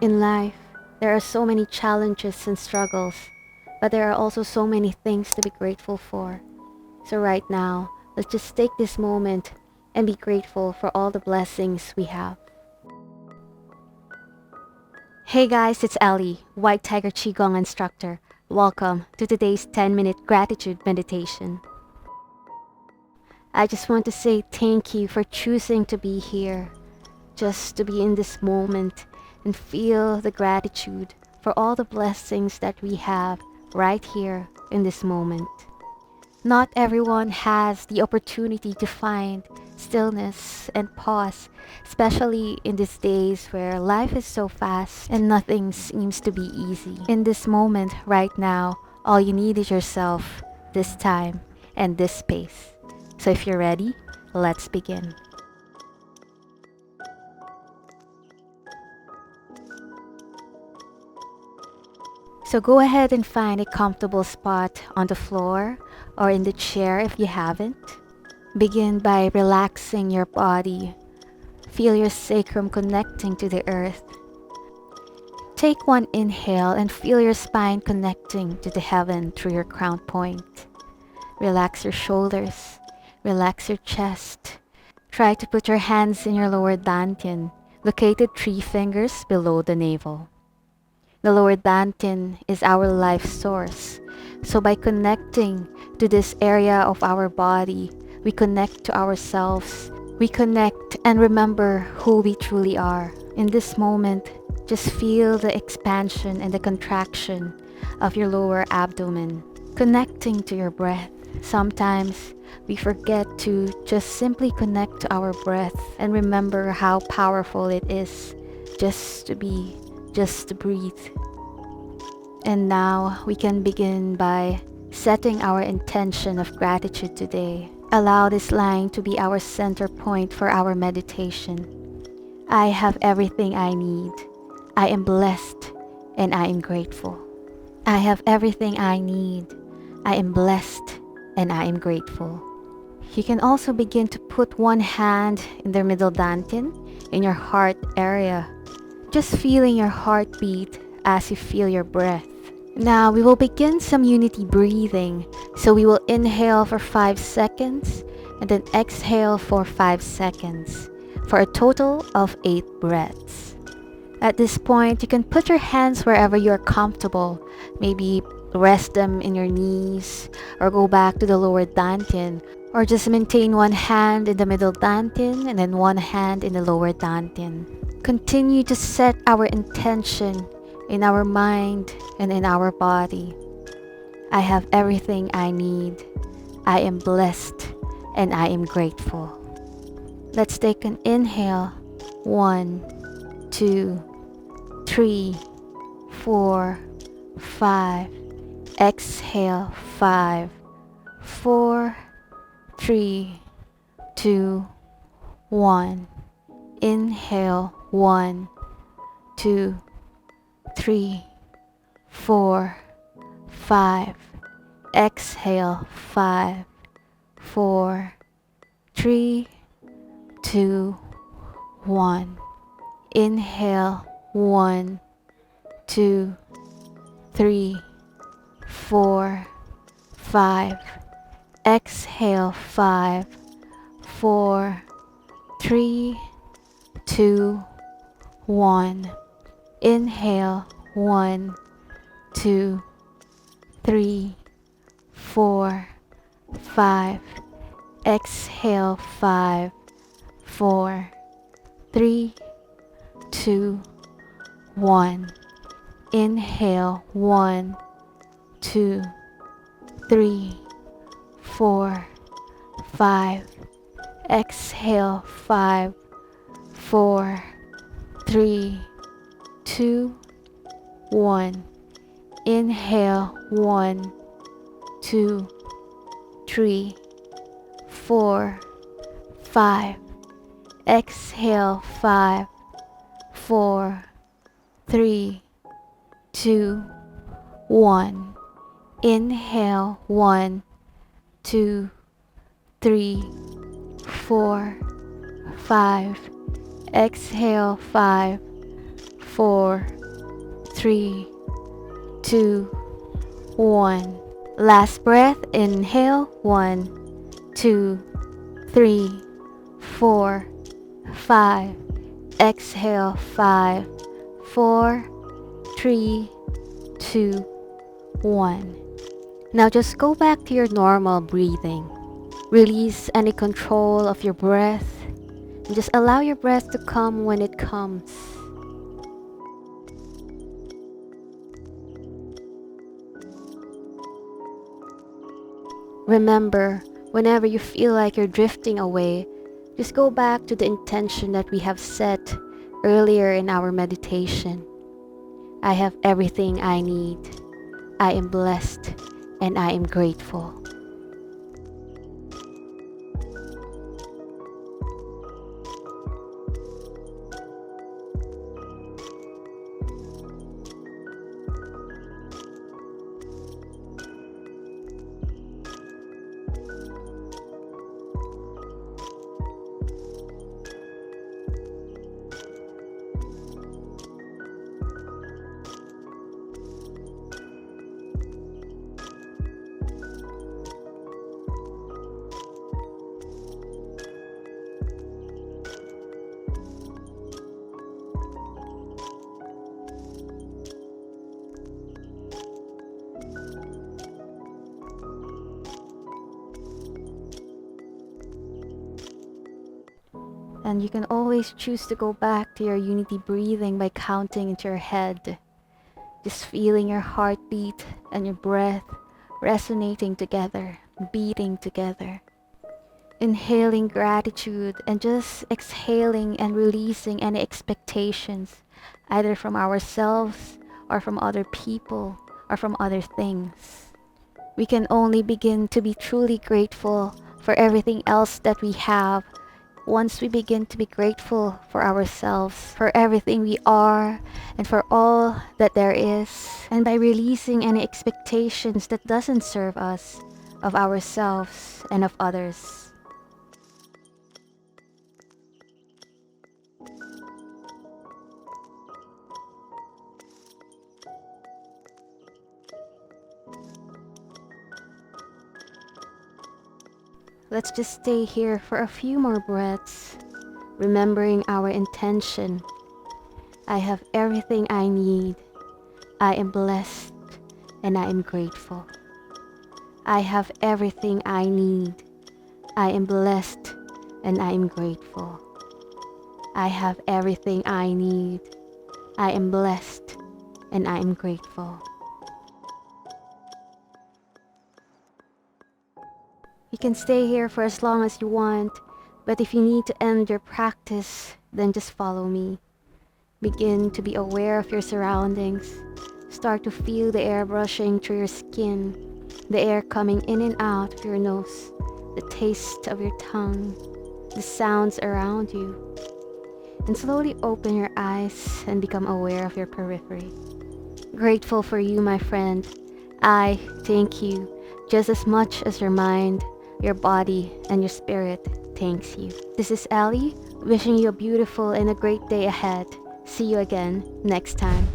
In life, there are so many challenges and struggles, but there are also so many things to be grateful for. So right now, let's just take this moment and be grateful for all the blessings we have. Hey guys, it's Ellie, White Tiger Qigong instructor. Welcome to today's 10-minute gratitude meditation. I just want to say thank you for choosing to be here, just to be in this moment and feel the gratitude for all the blessings that we have right here in this moment. Not everyone has the opportunity to find stillness and pause, especially in these days where life is so fast and nothing seems to be easy. In this moment right now, all you need is yourself, this time, and this space. So if you're ready, let's begin. So go ahead and find a comfortable spot on the floor or in the chair if you haven't. Begin by relaxing your body. Feel your sacrum connecting to the earth. Take one inhale and feel your spine connecting to the heaven through your crown point. Relax your shoulders. Relax your chest. Try to put your hands in your lower dantian, located 3 fingers below the navel. The lower dantian is our life source. So by connecting to this area of our body, we connect to ourselves. We connect and remember who we truly are. In this moment, just feel the expansion and the contraction of your lower abdomen, connecting to your breath. Sometimes we forget to just simply connect to our breath and remember how powerful it is just to be, just to breathe. And now we can begin by setting our intention of gratitude today. Allow this line to be our center point for our meditation. I have everything I need. I am blessed and I am grateful. I have everything I need. I am blessed and I am grateful. You can also begin to put one hand in the middle dantian, in your heart area, just feeling your heartbeat as you feel your breath. Now we will begin some unity breathing. So we will inhale for 5 seconds and then exhale for 5 seconds for a total of 8 breaths. At this point, you can put your hands wherever you are comfortable. Maybe rest them in your knees or go back to the lower dantian, or just maintain one hand in the middle dantian and then one hand in the lower dantian. Continue to set our intention in our mind and in our body. I have everything I need. I am blessed and I am grateful. Let's take an inhale. 1, 2, 3, 4, 5. Exhale. 5, 4, 3, 2, 1. Inhale. 1, 2, 3, 4, 5. Exhale. 5, 4, 3, 2, 1. Inhale. 1, 2, 3, 4, 5. Exhale. 5, 4, 3, 2, 1. Inhale. 1, 2, 3, 4, 5. Exhale. 5, 4, 3, 2, 1. Inhale. 1, 2, 3, 4, 5. Exhale. 5, 4, 3, 2, 1. Inhale. 1, 2, 3, 4, 5. Exhale. 5, 4, 3, 2, 1. Inhale. 1, 2, 3, 4, 5. Exhale. 5, 4, 3, 2, 1. Last breath, inhale, 1, 2, 3, 4, 5. Exhale, 5, 4, 3, 2, 1. Now just go back to your normal breathing. Release any control of your breath and just allow your breath to come when it comes. Remember, whenever you feel like you're drifting away, just go back to the intention that we have set earlier in our meditation. I have everything I need. I am blessed and I am grateful. And you can always choose to go back to your unity breathing by counting into your head. Just feeling your heartbeat and your breath resonating together, beating together. Inhaling gratitude and just exhaling and releasing any expectations, either from ourselves or from other people or from other things. We can only begin to be truly grateful for everything else that we have once we begin to be grateful for ourselves, for everything we are, and for all that there is, and by releasing any expectations that doesn't serve us, of ourselves and of others. Let's just stay here for a few more breaths, remembering our intention. I have everything I need. I am blessed and I am grateful. I have everything I need. I am blessed and I am grateful. I have everything I need. I am blessed and I am grateful. You can stay here for as long as you want, but if you need to end your practice, then just follow me. Begin to be aware of your surroundings. Start to feel the air brushing through your skin, the air coming in and out of your nose, the taste of your tongue, the sounds around you. And slowly open your eyes and become aware of your periphery. Grateful for you, my friend. I thank you just as much as your mind, your body, and your spirit thanks you. This is Ellie, wishing you a beautiful and a great day ahead. See you again next time.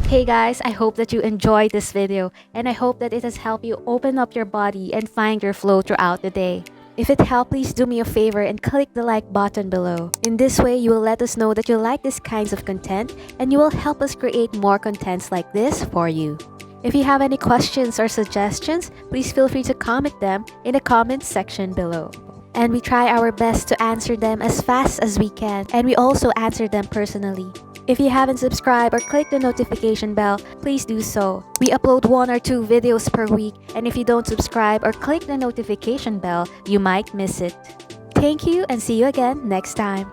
Hey guys, I hope that you enjoyed this video, and I hope that it has helped you open up your body and find your flow throughout the day. If it helped, please do me a favor and click the like button below. In this way, you will let us know that you like these kinds of content, and you will help us create more contents like this for you. If you have any questions or suggestions, please feel free to comment them in the comments section below. And we try our best to answer them as fast as we can, and we also answer them personally. If you haven't subscribed or clicked the notification bell, please do so. We upload 1 or 2 videos per week, and if you don't subscribe or click the notification bell, you might miss it. Thank you and see you again next time.